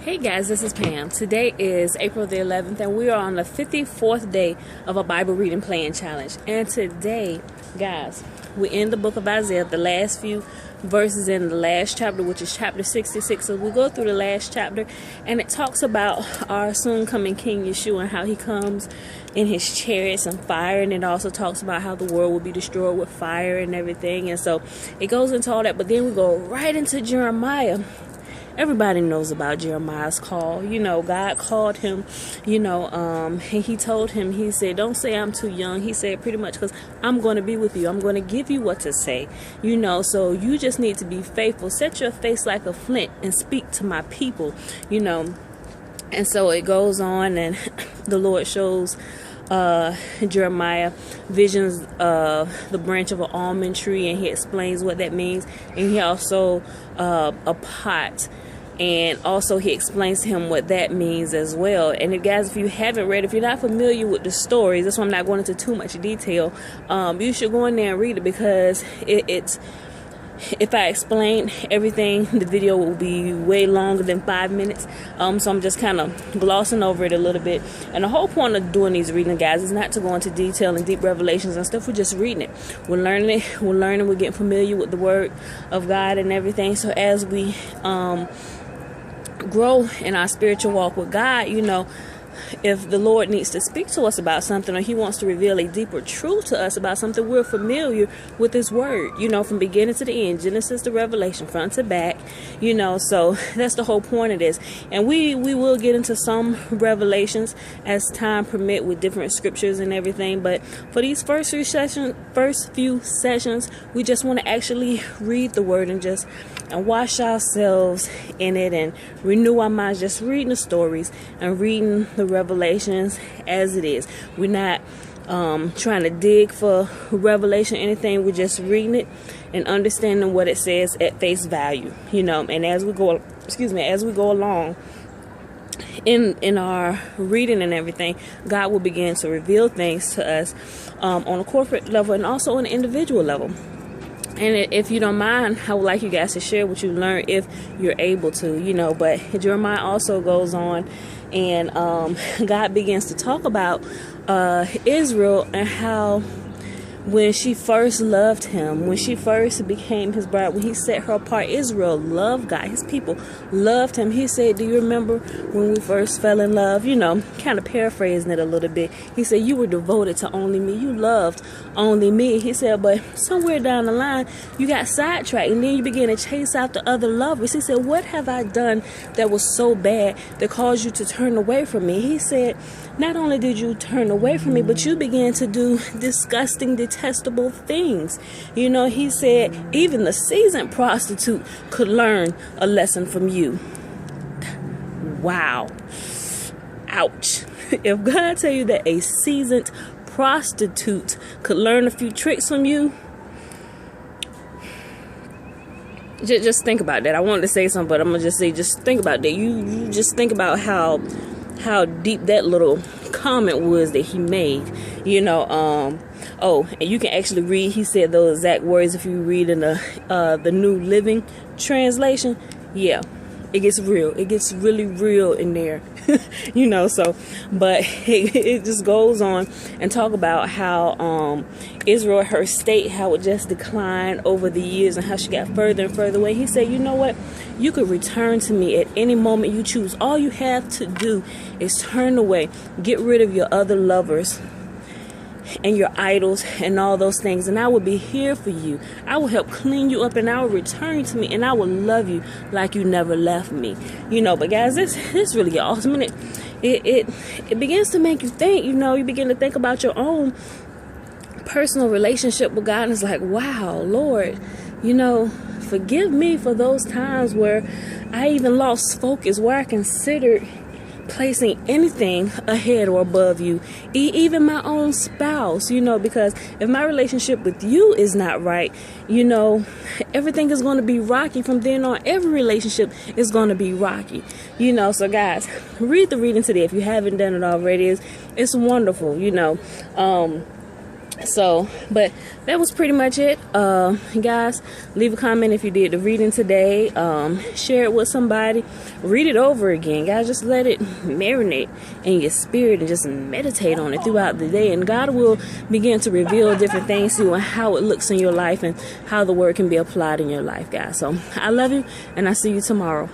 Hey guys, this is Pam. Today is April the 11th and we are on the 54th day of a Bible reading plan challenge. And today, guys, we're in the book of Isaiah, the last few verses in the last chapter, which is chapter 66. So we go through the last chapter and it talks about our soon coming King Yeshua and how he comes in his chariots and fire, and it also talks about how the world will be destroyed with fire and everything. And so it goes into all that, but then we go right into Jeremiah. Everybody knows about Jeremiah's call. You know, God called him, and he told him, he said, don't say I'm too young. He said pretty much, because I'm going to be with you. I'm going to give you what to say, so you just need to be faithful. Set your face like a flint and speak to my people, And so it goes on, and the Lord shows Jeremiah visions of the branch of an almond tree, and he explains what that means. And he also a pot, and also he explains to him what that means as well. And guys, if you haven't read, if you're not familiar with the stories, that's why I'm not going into too much detail. You should go in there and read it, because it's if I explain everything, the video will be way longer than 5 minutes. So I'm just kind of glossing over it a little bit. And the whole point of doing these reading, guys, is not to go into detail and deep revelations and stuff. We're just reading it. We're learning it. We're getting familiar with the word of God and everything. So as we grow in our spiritual walk with God, if the Lord needs to speak to us about something, or he wants to reveal a deeper truth to us about something, we're familiar with his word, from beginning to the end, Genesis to Revelation, front to back, so that's the whole point of this. And we will get into some revelations as time permit with different scriptures and everything, but for these first few sessions, we just want to actually read the word and wash ourselves in it and renew our minds, just reading the stories and reading the revelations as it is. We're not trying to dig for revelation or anything. We're just reading it and understanding what it says at face value, and as we go along in our reading and everything, God will begin to reveal things to us on a corporate level and also on an individual level. And if you don't mind, I would like you guys to share what you learned if you're able to, but Jeremiah also goes on, and God begins to talk about Israel and how when she first loved him, when she first became his bride, when he set her apart, Israel loved God. His people loved him. He said, do you remember when we first fell in love? Kind of paraphrasing it a little bit. He said, you were devoted to only me. You loved only me. He said, but somewhere down the line, you got sidetracked, and then you began to chase after other lovers. He said, what have I done that was so bad that caused you to turn away from me? He said, not only did you turn away from me, but you began to do disgusting, detestable things. He said, even the seasoned prostitute could learn a lesson from you. Wow. Ouch. If God tell you that a seasoned prostitute could learn a few tricks from you, just think about that. I wanted to say something, but I'm going to just say, just think about that. You just think about how deep that little comment was that he made, and you can actually read, he said those exact words if you read in the New Living Translation. Yeah, it gets real. It gets really real in there, but it just goes on and talk about how Israel, her state, how it just declined over the years and how she got further and further away. He said, you know what? You could return to me at any moment you choose. All you have to do is turn away, get rid of your other lovers and your idols and all those things, and I will be here for you. I will help clean you up, and I will return to me, and I will love you like you never left me. But guys, this really get awesome, and it begins to make you think. You begin to think about your own personal relationship with God, and it's like, wow, Lord, forgive me for those times where I even lost focus, where I considered placing anything ahead or above you, even my own spouse, because if my relationship with you is not right, everything is going to be rocky from then on. Every relationship is going to be rocky, so guys, read the reading today if you haven't done it already. It's wonderful, So, but that was pretty much it. Guys, leave a comment if you did the reading today. Share it with somebody. Read it over again, guys. Just let it marinate in your spirit and just meditate on it throughout the day. And God will begin to reveal different things to you and how it looks in your life and how the word can be applied in your life, guys. So I love you, and I see you tomorrow.